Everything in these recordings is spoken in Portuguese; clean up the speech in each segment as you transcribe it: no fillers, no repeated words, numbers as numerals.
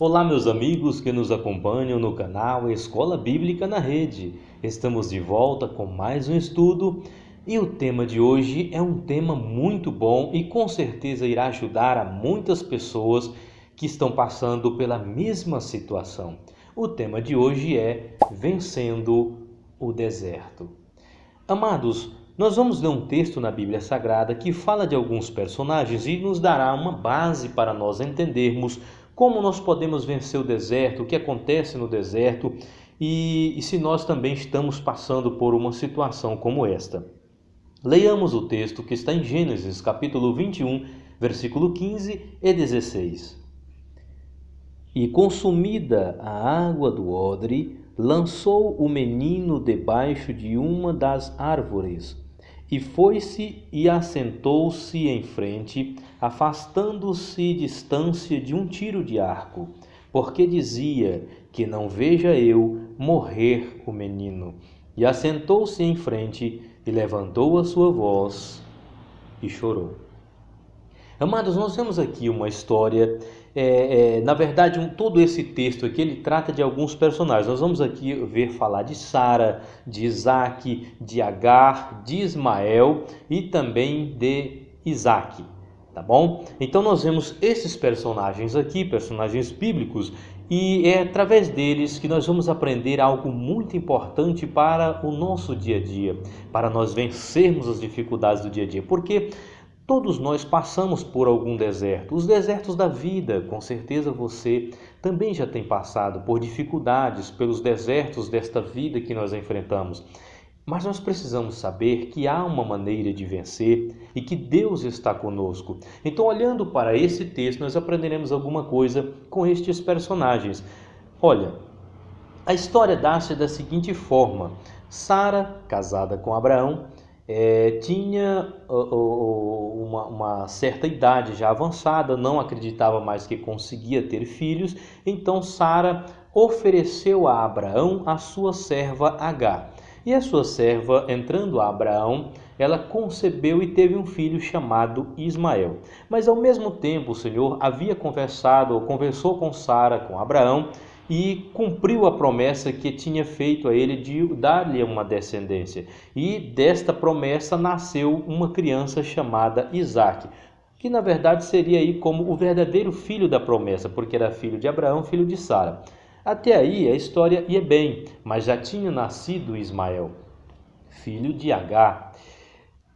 Olá, meus amigos que nos acompanham no canal Escola Bíblica na Rede. Estamos de volta com mais um estudo e o tema de hoje é um tema muito bom e com certeza irá ajudar a muitas pessoas que estão passando pela mesma situação. O tema de hoje é Vencendo o Deserto. Amados, nós vamos ler um texto na Bíblia Sagrada que fala de alguns personagens e nos dará uma base para nós entendermos como nós podemos vencer o deserto, o que acontece no deserto e se nós também estamos passando por uma situação como esta. Leiamos o texto que está em Gênesis, capítulo 21, versículo 15 e 16. E consumida a água do odre, lançou o menino debaixo de uma das árvores, e foi-se e assentou-se em frente, afastando-se distância de um tiro de arco, porque dizia: que não veja eu morrer o menino. E assentou-se em frente, e levantou a sua voz, e chorou. Amados, nós temos aqui uma história, na verdade, todo esse texto aqui, ele trata de alguns personagens. Nós vamos aqui ver falar de Sara, de Isaac, de Agar, de Ismael e também de Isaac, tá bom? Então nós vemos esses personagens aqui, personagens bíblicos, e é através deles que nós vamos aprender algo muito importante para o nosso dia a dia, para nós vencermos as dificuldades do dia a dia, porque todos nós passamos por algum deserto, os desertos da vida. Com certeza você também já tem passado por dificuldades, pelos desertos desta vida que nós enfrentamos. Mas nós precisamos saber que há uma maneira de vencer e que Deus está conosco. Então, olhando para esse texto, nós aprenderemos alguma coisa com estes personagens. Olha, a história dá-se da seguinte forma: Sara, casada com Abraão, tinha uma certa idade já avançada, não acreditava mais que conseguia ter filhos, então Sara ofereceu a Abraão a sua serva Agar. E a sua serva, entrando a Abraão, ela concebeu e teve um filho chamado Ismael. Mas ao mesmo tempo o Senhor havia conversou com Sara, com Abraão, e cumpriu a promessa que tinha feito a ele de dar-lhe uma descendência. E desta promessa nasceu uma criança chamada Isaac, que na verdade seria aí como o verdadeiro filho da promessa, porque era filho de Abraão, filho de Sara. Até aí a história ia bem, mas já tinha nascido Ismael, filho de Agar.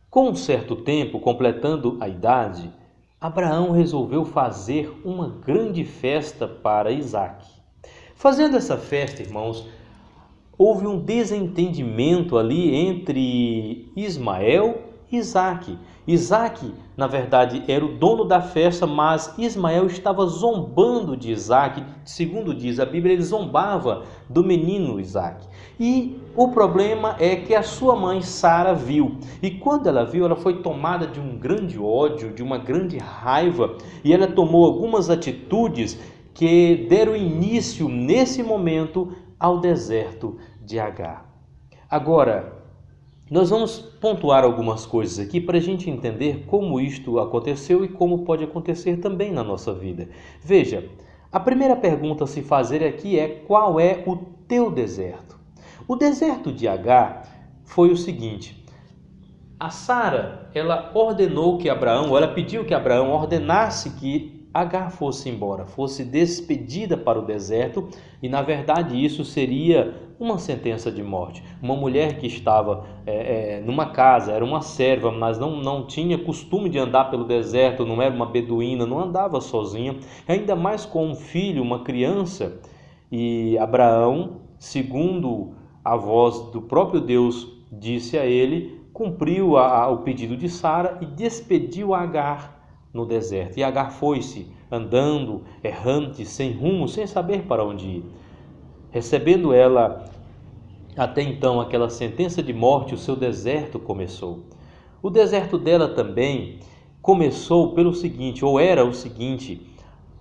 Com um certo tempo, completando a idade, Abraão resolveu fazer uma grande festa para Isaac. Fazendo essa festa, irmãos, houve um desentendimento ali entre Ismael e Isaac. Isaac, na verdade, era o dono da festa, mas Ismael estava zombando de Isaac. Segundo diz a Bíblia, ele zombava do menino Isaac. E o problema é que a sua mãe Sara viu. E quando ela viu, ela foi tomada de um grande ódio, de uma grande raiva, e ela tomou algumas atitudes que deram início nesse momento ao deserto de Agar. Agora, nós vamos pontuar algumas coisas aqui para a gente entender como isto aconteceu e como pode acontecer também na nossa vida. Veja, a primeira pergunta a se fazer aqui é: qual é o teu deserto? O deserto de Agar foi o seguinte: a Sara, ela pediu que Abraão ordenasse que Agar fosse embora, fosse despedida para o deserto, e na verdade isso seria uma sentença de morte. Uma mulher que estava numa casa, era uma serva, mas não tinha costume de andar pelo deserto, não era uma beduína, não andava sozinha, ainda mais com um filho, uma criança. E Abraão, segundo a voz do próprio Deus disse a ele, cumpriu o pedido de Sara e despediu Agar no deserto. E Agar foi-se, andando, errante, sem rumo, sem saber para onde ir. Recebendo ela até então aquela sentença de morte, o seu deserto começou. O deserto dela também começou pelo seguinte, ou era o seguinte: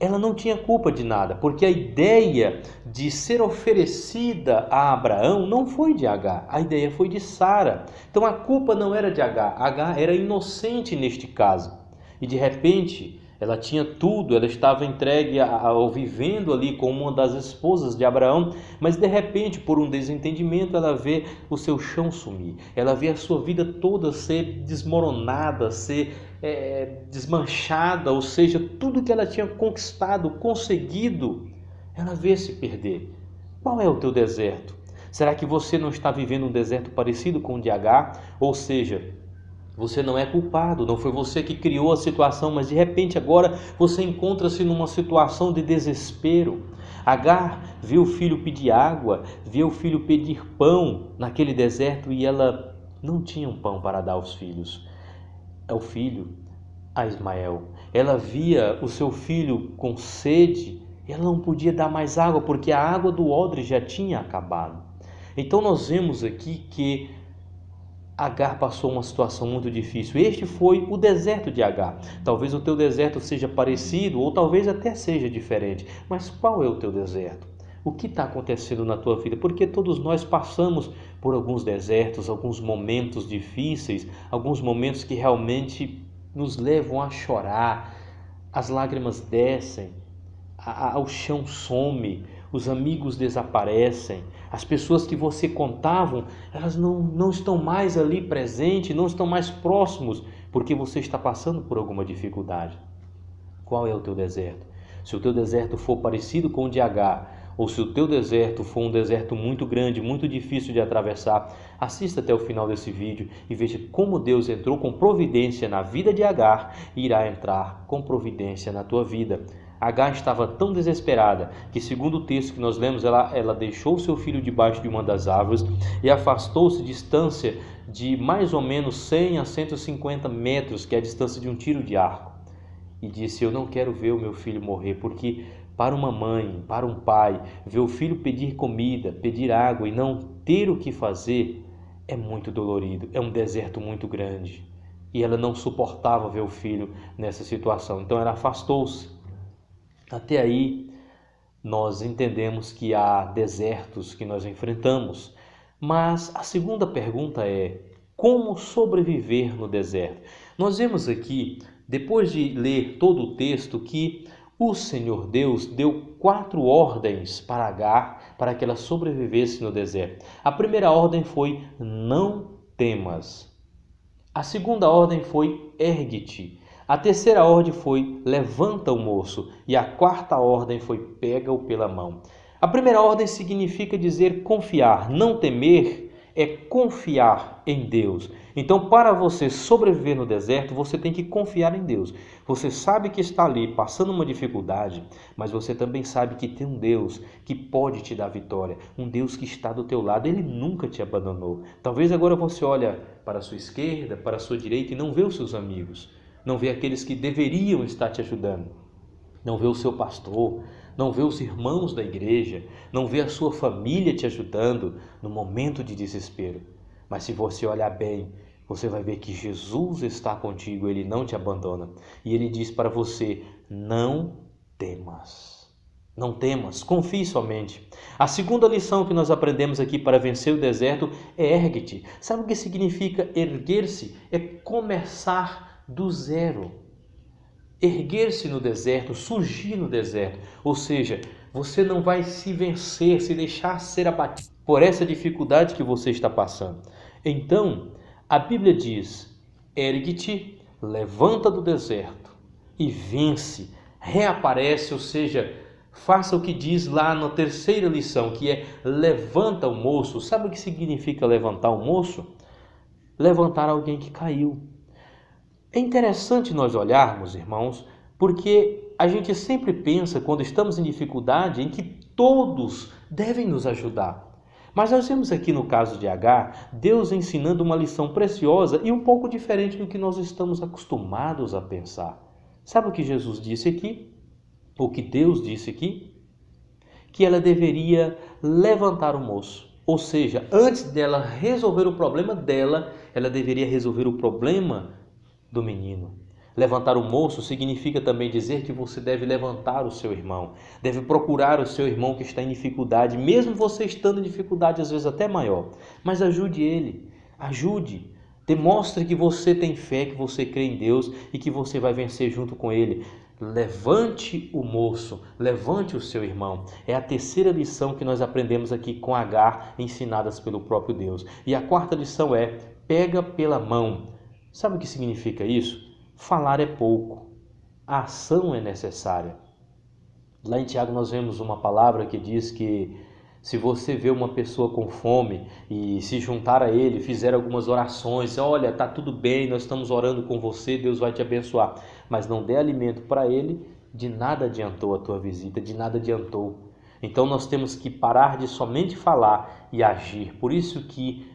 ela não tinha culpa de nada, porque a ideia de ser oferecida a Abraão não foi de Agar, a ideia foi de Sara. Então a culpa não era de Agar, Agar era inocente neste caso. E de repente Ela tinha tudo, ela estava entregue ao vivendo ali como uma das esposas de Abraão, mas de repente, por um desentendimento, ela vê o seu chão sumir. Ela vê a sua vida toda ser desmoronada, ser desmanchada, ou seja, tudo que ela tinha conquistado, conseguido, ela vê se perder. Qual é o teu deserto? Será que você não está vivendo um deserto parecido com o de Agar? Ou seja, você não é culpado, não foi você que criou a situação, mas de repente agora você encontra-se numa situação de desespero. Agar viu o filho pedir água, viu o filho pedir pão naquele deserto e ela não tinha um pão para dar aos filhos. É o filho, a Ismael. Ela via o seu filho com sede, ela não podia dar mais água porque a água do odre já tinha acabado. Então nós vemos aqui que Agar passou uma situação muito difícil. Este foi o deserto de Agar. Talvez o teu deserto seja parecido ou talvez até seja diferente. Mas qual é o teu deserto? O que está acontecendo na tua vida? Porque todos nós passamos por alguns desertos, alguns momentos difíceis, alguns momentos que realmente nos levam a chorar. As lágrimas descem, o chão some, os amigos desaparecem, as pessoas que você contavam, elas não estão mais ali presentes, não estão mais próximos, porque você está passando por alguma dificuldade. Qual é o teu deserto? Se o teu deserto for parecido com o de Agar, ou se o teu deserto for um deserto muito grande, muito difícil de atravessar, assista até o final desse vídeo e veja como Deus entrou com providência na vida de Agar e irá entrar com providência na tua vida. Agar estava tão desesperada que, segundo o texto que nós lemos, ela deixou seu filho debaixo de uma das árvores e afastou-se distância de mais ou menos 100 a 150 metros, que é a distância de um tiro de arco. E disse: eu não quero ver o meu filho morrer, porque para uma mãe, para um pai, ver o filho pedir comida, pedir água e não ter o que fazer é muito dolorido, é um deserto muito grande. E ela não suportava ver o filho nessa situação, então ela afastou-se. Até aí, nós entendemos que há desertos que nós enfrentamos, mas a segunda pergunta é: como sobreviver no deserto? Nós vemos aqui, depois de ler todo o texto, que o Senhor Deus deu 4 ordens para Agar para que ela sobrevivesse no deserto. A primeira ordem foi: não temas. A segunda ordem foi: ergue-te. A terceira ordem foi: levanta o moço. E a quarta ordem foi: pega-o pela mão. A primeira ordem significa dizer confiar. Não temer é confiar em Deus. Então, para você sobreviver no deserto, você tem que confiar em Deus. Você sabe que está ali passando uma dificuldade, mas você também sabe que tem um Deus que pode te dar vitória. Um Deus que está do teu lado. Ele nunca te abandonou. Talvez agora você olhe para a sua esquerda, para a sua direita e não vê os seus amigos. Não vê aqueles que deveriam estar te ajudando. Não vê o seu pastor, não vê os irmãos da igreja, não vê a sua família te ajudando no momento de desespero. Mas se você olhar bem, você vai ver que Jesus está contigo, Ele não te abandona. E Ele diz para você: não temas. Não temas, confie somente. A segunda lição que nós aprendemos aqui para vencer o deserto é: ergue-te. Sabe o que significa erguer-se? É começar do zero. Erguer-se no deserto, surgir no deserto. Ou seja, você não vai se vencer, se deixar ser abatido por essa dificuldade que você está passando. Então, a Bíblia diz: ergue-te, levanta do deserto e vence, reaparece, ou seja, faça o que diz lá na terceira lição, que é: levanta o moço. Sabe o que significa levantar o moço? Levantar alguém que caiu. É interessante nós olharmos, irmãos, porque a gente sempre pensa, quando estamos em dificuldade, em que todos devem nos ajudar. Mas nós vemos aqui no caso de Agar, Deus ensinando uma lição preciosa e um pouco diferente do que nós estamos acostumados a pensar. Sabe o que Jesus disse aqui? O que Deus disse aqui? Que ela deveria levantar o moço. Ou seja, antes dela resolver o problema dela, ela deveria resolver o problema do menino. Levantar o moço significa também dizer que você deve levantar o seu irmão, deve procurar o seu irmão que está em dificuldade, mesmo você estando em dificuldade às vezes até maior, mas ajude ele, ajude, demonstre que você tem fé, que você crê em Deus e que você vai vencer junto com ele. levante o moço, levante o seu irmão. É a terceira lição que nós aprendemos aqui com Agar, ensinadas pelo próprio Deus. E a quarta lição é: pega pela mão. Sabe o que significa isso? Falar é pouco, a ação é necessária. Lá em Tiago nós vemos uma palavra que diz que se você vê uma pessoa com fome e se juntar a ele, fizer algumas orações, olha, tá tudo bem, nós estamos orando com você, Deus vai te abençoar, mas não dê alimento para ele, de nada adiantou a tua visita, de nada adiantou. Então nós temos que parar de somente falar e agir. Por isso que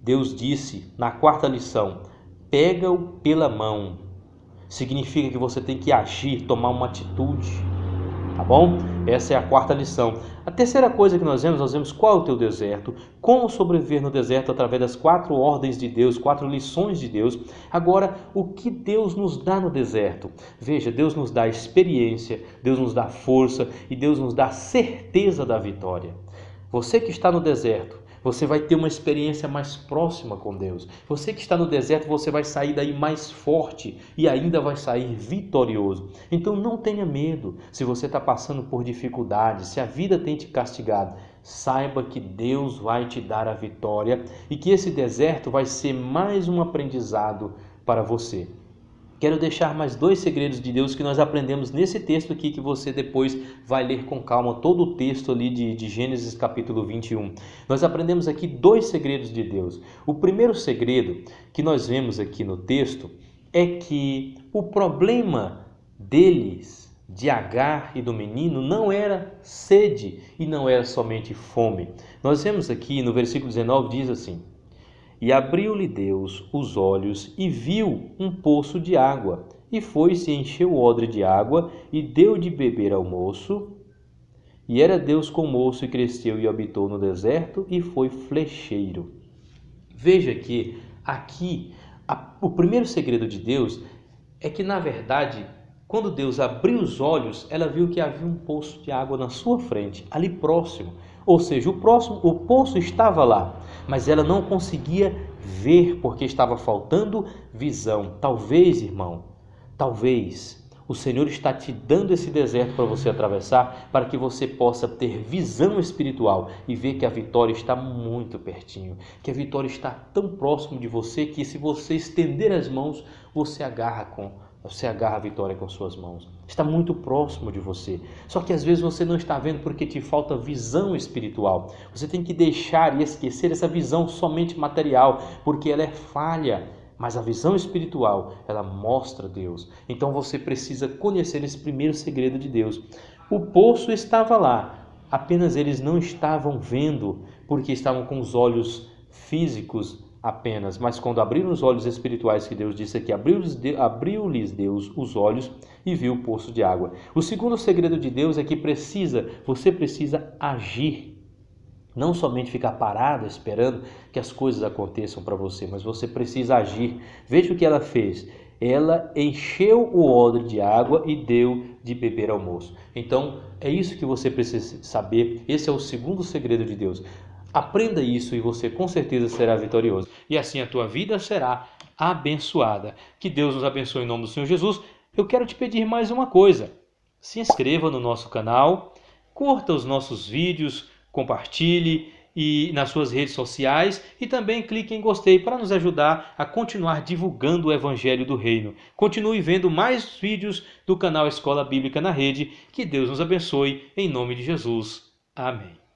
Deus disse na quarta lição: pega-o pela mão. Significa que você tem que agir, tomar uma atitude. Tá bom? Essa é a quarta lição. A terceira coisa que nós vemos qual é o teu deserto, como sobreviver no deserto através das 4 ordens de Deus, 4 lições de Deus. Agora, o que Deus nos dá no deserto? Veja, Deus nos dá experiência, Deus nos dá força e Deus nos dá certeza da vitória. Você que está no deserto, você vai ter uma experiência mais próxima com Deus. Você que está no deserto, você vai sair daí mais forte e ainda vai sair vitorioso. Então não tenha medo se você está passando por dificuldades, se a vida tem te castigado. Saiba que Deus vai te dar a vitória e que esse deserto vai ser mais um aprendizado para você. Quero deixar mais 2 segredos de Deus que nós aprendemos nesse texto aqui, que você depois vai ler com calma todo o texto ali de Gênesis capítulo 21. Nós aprendemos aqui 2 segredos de Deus. O primeiro segredo que nós vemos aqui no texto é que o problema deles, de Agar e do menino, não era sede e não era somente fome. Nós vemos aqui no versículo 19, diz assim: e abriu-lhe Deus os olhos e viu um poço de água, e foi-se, encheu o odre de água e deu de beber ao moço. E era Deus com o moço e cresceu e habitou no deserto e foi flecheiro. Veja que aqui o primeiro segredo de Deus é que, na verdade, quando Deus abriu os olhos, ela viu que havia um poço de água na sua frente, ali próximo. Ou seja, o poço estava lá, mas ela não conseguia ver porque estava faltando visão. Talvez, irmão, talvez o Senhor está te dando esse deserto para você atravessar, para que você possa ter visão espiritual e ver que a vitória está muito pertinho, que a vitória está tão próximo de você que, se você estender as mãos, você agarra a vitória com suas mãos. Está muito próximo de você. Só que às vezes você não está vendo porque te falta visão espiritual. Você tem que deixar e esquecer essa visão somente material, porque ela é falha. Mas a visão espiritual, ela mostra Deus. Então você precisa conhecer esse primeiro segredo de Deus. O poço estava lá, apenas eles não estavam vendo, porque estavam com os olhos físicos apenas. Mas quando abriram os olhos espirituais, que Deus disse aqui, abriu-lhes Deus os olhos e viu o poço de água. O segundo segredo de Deus é que você precisa agir. Não somente ficar parado esperando que as coisas aconteçam para você, mas você precisa agir. Veja o que ela fez. Ela encheu o odre de água e deu de beber ao moço. Então, é isso que você precisa saber. Esse é o segundo segredo de Deus. Aprenda isso e você com certeza será vitorioso. E assim a tua vida será abençoada. Que Deus nos abençoe em nome do Senhor Jesus. Eu quero te pedir mais uma coisa. Se inscreva no nosso canal, curta os nossos vídeos, compartilhe e nas suas redes sociais e também clique em gostei para nos ajudar a continuar divulgando o Evangelho do Reino. Continue vendo mais vídeos do canal Escola Bíblica na Rede. Que Deus nos abençoe em nome de Jesus. Amém.